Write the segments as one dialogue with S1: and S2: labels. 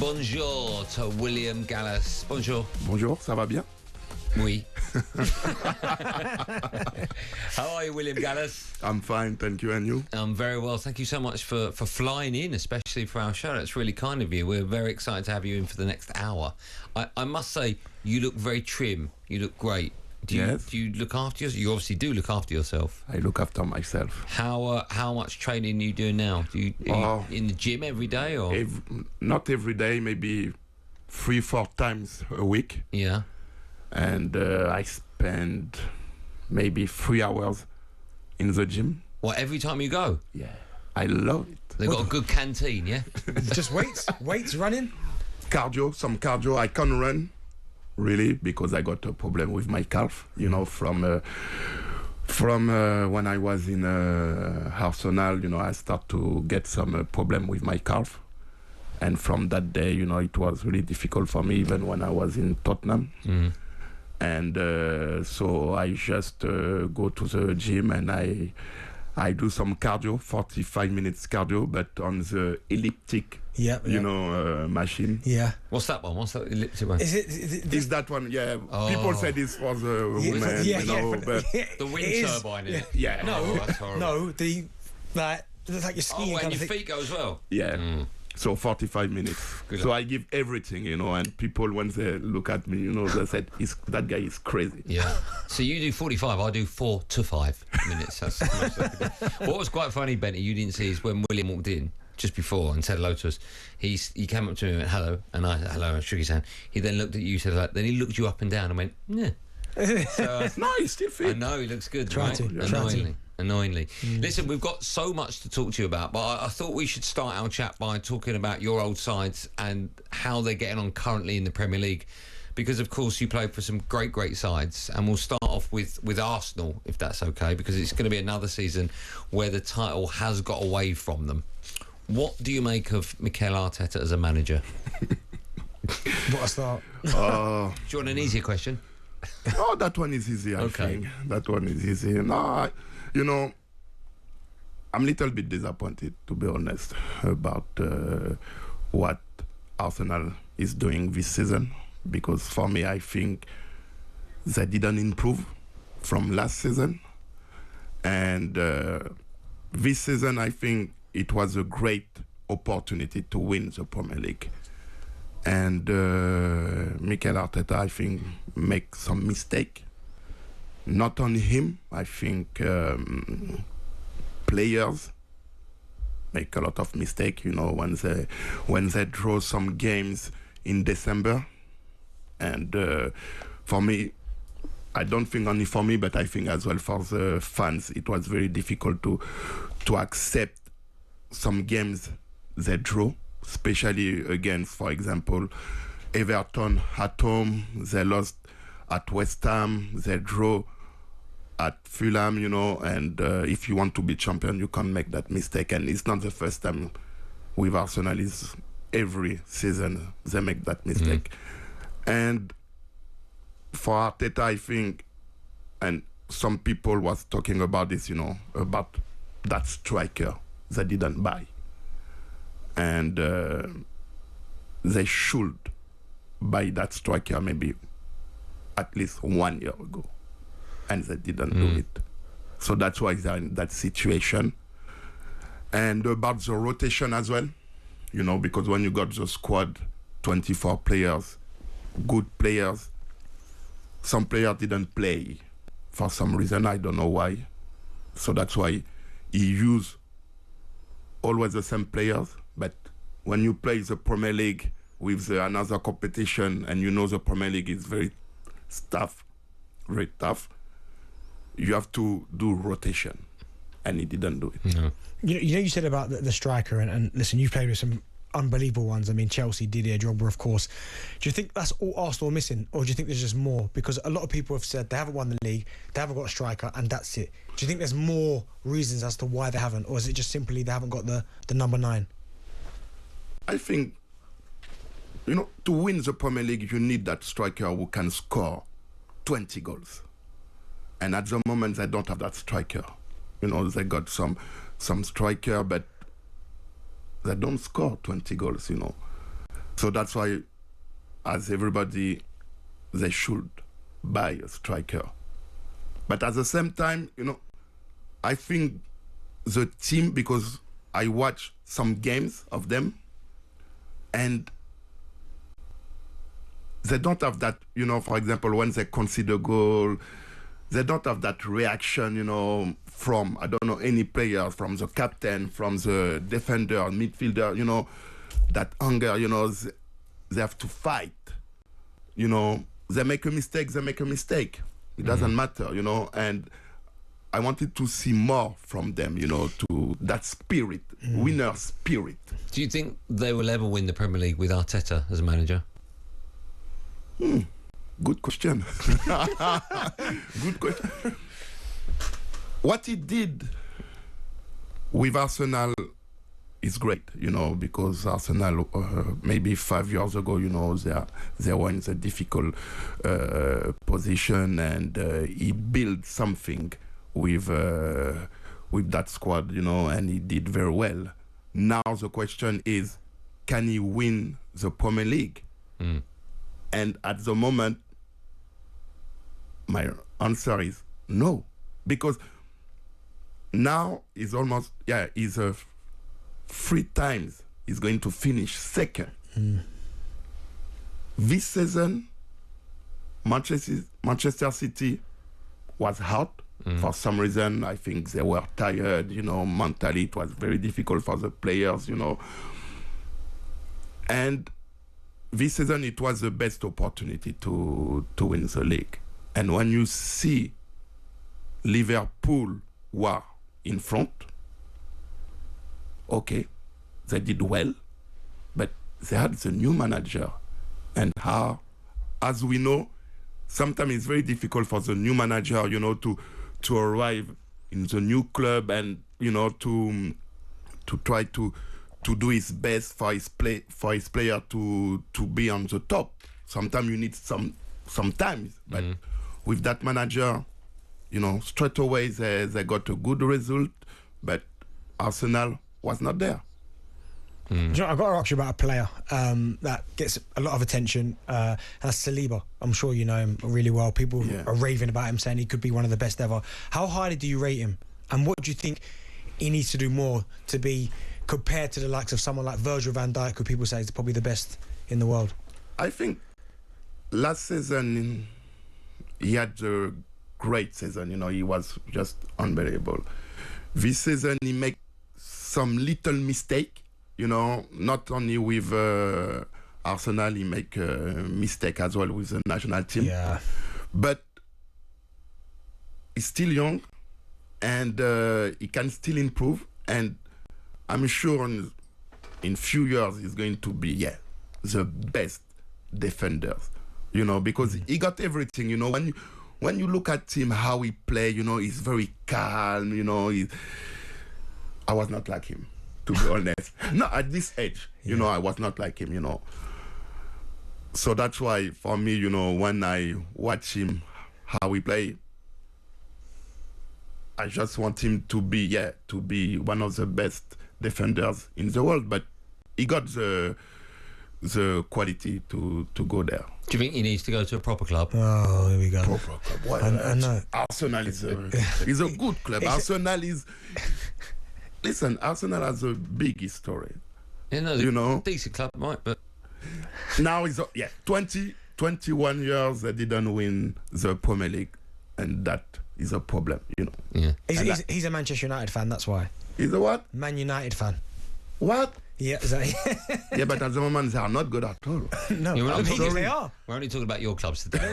S1: bonjour to William Gallas. Bonjour.
S2: Bonjour, ça va bien?
S1: Oui. How are you, William Gallas?
S2: I'm fine, thank you. And you?
S1: I'm very well. Thank you so much for flying in, especially for our show. That's really kind of you. We're very excited to have you in for the next hour. I must say, you look very trim. You look great. Do you look after yourself? You obviously do look after yourself.
S2: I look after myself.
S1: How much training are you doing now? Are you in the gym every day? Or
S2: not every day, maybe 3-4 times a week.
S1: Yeah.
S2: And I spend maybe 3 hours in the gym.
S1: What, every time you go?
S2: Yeah, I love it.
S1: They've got a good canteen, yeah?
S3: Just weights, running?
S2: Some cardio. I can't run, really, because I got a problem with my calf, you know, from when I was in Arsenal, you know, I start to get some problem with my calf. And from that day, you know, it was really difficult for me, even when I was in Tottenham. Mm. And so I just go to the gym and I do some cardio, 45 minutes cardio, but on the elliptic, machine.
S3: Yeah.
S1: What's that one? What's that elliptic one?
S2: Is that one? Yeah.
S1: Oh.
S2: People say this was a woman, but
S1: the wind turbine.
S2: Yeah.
S3: No,
S1: that's horrible.
S3: no. It's like you're skiing.
S1: And your feet go as well.
S2: Yeah. Mm. So 45 minutes.
S1: Good
S2: so I give everything, you know, and people, when they look at me, you know, they said, that guy is crazy.
S1: Yeah. So you do 45, I do 4 to 5 minutes. That's the most I could do. What was quite funny, Benny, you didn't see, is when William walked in just before and said hello to us, he came up to me and went, hello, and I said hello, and shook his hand. He then looked at you, said hello, then he looked you up and down and went, yeah. So,
S2: no, he's still fit.
S1: I know, he looks good,
S3: Try
S1: right?
S3: to.
S1: Annoyingly. Listen, we've got so much to talk to you about, but I thought we should start our chat by talking about your old sides and how they're getting on currently in the Premier League, because of course you played for some great sides, and we'll start off with Arsenal, if that's okay, because it's going to be another season where the title has got away from them. What do you make of Mikel Arteta as a manager?
S3: What a start.
S1: Do you want an easier question?
S2: Oh, that one is easy, I think. That one is easy. No, you know, I'm a little bit disappointed, to be honest, about what Arsenal is doing this season, because for me, I think they didn't improve from last season. And this season, I think it was a great opportunity to win the Premier League. And Mikel Arteta, I think, make some mistake. Not only him, I think players make a lot of mistake. You know, when they draw some games in December, and for me, I don't think only for me, but I think as well for the fans, it was very difficult to accept some games they draw. Especially against, for example, Everton at home. They lost at West Ham. They draw at Fulham, you know. And if you want to be champion, you can't make that mistake. And it's not the first time with Arsenal. It's every season they make that mistake. And for Arteta, I think, and some people was talking about this, you know, about that striker they didn't buy. And they should buy that striker maybe at least 1 year ago, and they didn't do it. So that's why they're in that situation. And about the rotation as well, you know, because when you got the squad, 24 players, good players, some players didn't play for some reason, I don't know why. So that's why he used always the same players. But when you play the Premier League with another competition, and you know the Premier League is very tough, you have to do rotation, and he didn't do it.
S1: No.
S3: You said about the striker, and listen, you've played with some unbelievable ones. I mean, Chelsea, Didier Drogba, of course. Do you think that's all Arsenal are missing, or do you think there's just more? Because a lot of people have said they haven't won the league, they haven't got a striker, and that's it. Do you think there's more reasons as to why they haven't, or is it just simply they haven't got the number 9?
S2: I think, you know, to win the Premier League, you need that striker who can score 20 goals. And at the moment, they don't have that striker. You know, they got some striker, but they don't score 20 goals, you know. So that's why, as everybody, they should buy a striker. But at the same time, I think the team, because I watch some games of them, and they don't have that, for example, when they concede a goal, they don't have that reaction, from, I don't know, any player, from the captain, from the defender, midfielder, that anger, they have to fight. They make a mistake. It doesn't matter, and I wanted to see more from them, to that spirit, winner spirit.
S1: Do you think they will ever win the Premier League with Arteta as a manager?
S2: Good question. Good question. What he did with Arsenal is great, because Arsenal, maybe 5 years ago, they were in a difficult position, and he built something with that squad, and he did very well. Now the question is, can he win the Premier League? And at the moment, my answer is no, because now he's almost, he's 3 times he's going to finish second. This season, Manchester City was hard. For some reason, I think they were tired, mentally it was very difficult for the players, And this season, it was the best opportunity to win the league. And when you see Liverpool were in front, okay, they did well, but they had the new manager. And as we know, sometimes it's very difficult for the new manager, to arrive in the new club and, to try to do his best for his player to be on the top. Sometimes you need some time, but with that manager, straight away they got a good result, but Arsenal was not there.
S3: I've got to ask you about a player that gets a lot of attention. That's Saliba. I'm sure you know him really well. People are raving about him, saying he could be one of the best ever. How highly do you rate him? And what do you think he needs to do more to be compared to the likes of someone like Virgil van Dijk, who people say is probably the best in the world?
S2: I think last season he had a great season. He was just unbelievable. This season he made some little mistake. Not only with Arsenal, he make a mistake as well with the national team. Yeah. But he's still young, and he can still improve. And I'm sure in few years he's going to be the best defender. Because he got everything. When you look at him, how he play, he's very calm. I was not like him, to be honest. No, at this age, I was not like him, So that's why, for me, when I watch him, how he play, I just want him to be one of the best defenders in the world. But he got the quality to go there.
S1: Do you think he needs to go to a proper club?
S3: Oh, here we go.
S2: Proper club. Why? I know. Arsenal is a good club. Arsenal is... Listen, Arsenal has a big history.
S1: Decent club, might, but...
S2: Now it's 21 years they didn't win the Premier League, and that is a problem,
S1: Yeah.
S3: He's a Manchester United fan, that's why.
S2: He's a what?
S3: Man United fan.
S2: What?
S3: Yeah,
S2: yeah, but at the moment they are not good at all.
S3: No, they are.
S1: We're only talking about your clubs today.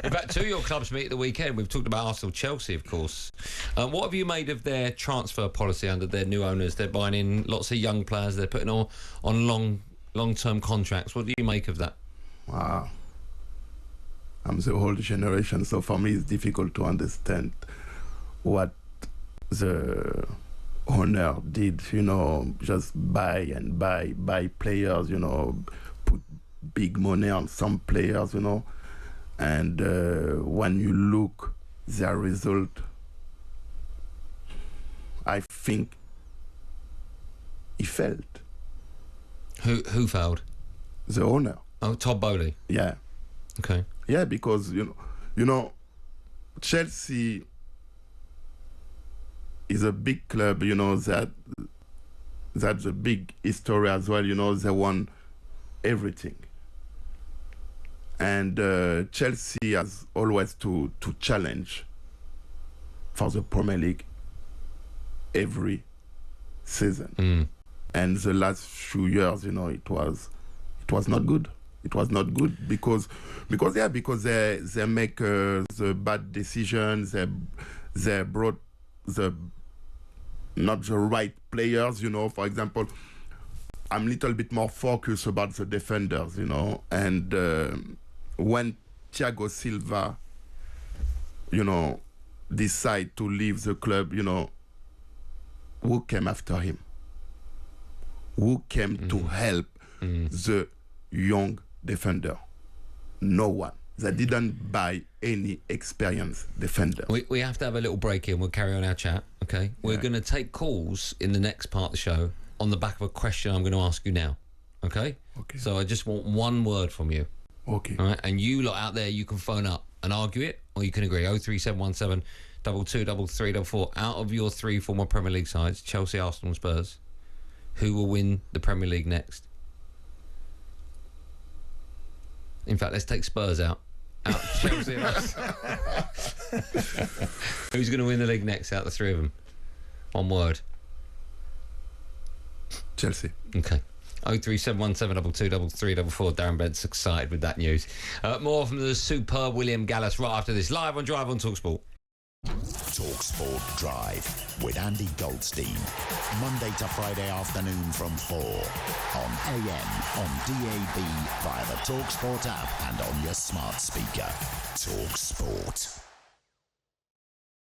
S1: In fact, 2 of your clubs meet at the weekend. We've talked about Arsenal, Chelsea, of course. What have you made of their transfer policy under their new owners? They're buying in lots of young players. They're putting on long-term contracts. What do you make of that?
S2: Wow. I'm the old generation, so for me it's difficult to understand what the owner did, just buy players, put big money on some players, and when you look their result, I think he failed.
S1: Who failed?
S2: The owner.
S1: Oh, Todd Bowley.
S2: Yeah.
S1: Okay.
S2: Yeah, because you know, Chelsea is a big club. You know that's a big history as well. You know, they won everything, and Chelsea has always to challenge for the Premier League every season. And the last few years, you know, it was not good. It was not good because they make the bad decisions. They brought not the right players. You know, for example, I'm a little bit more focused about the defenders. You know, and when Thiago Silva, you know, decide to leave the club, you know, who came after him? Who came to help the young defender? No one. They didn't buy any experienced defender.
S1: We have to have a little break in. We'll carry on our chat, okay? We're going to take calls in the next part of the show on the back of a question I'm going to ask you now, okay?
S2: Okay.
S1: So I just want one word from you.
S2: Okay.
S1: All right? And you lot out there, you can phone up and argue it, or you can agree. 03717 223344. Out of your three former Premier League sides, Chelsea, Arsenal and Spurs, who will win the Premier League next? In fact, let's take Spurs out. Chelsea and Arsenal. Who's going to win the league next out of the three of them? One word.
S2: Chelsea.
S1: Okay. 03717 223344. Darren Bent's excited with that news. More from the superb William Gallas right after this. Live on Drive on talkSPORT.
S4: talkSPORT Drive with Andy Goldstein. Monday to Friday afternoon from 4 on AM, on DAB, via the talkSPORT app and on your smart speaker. talkSPORT.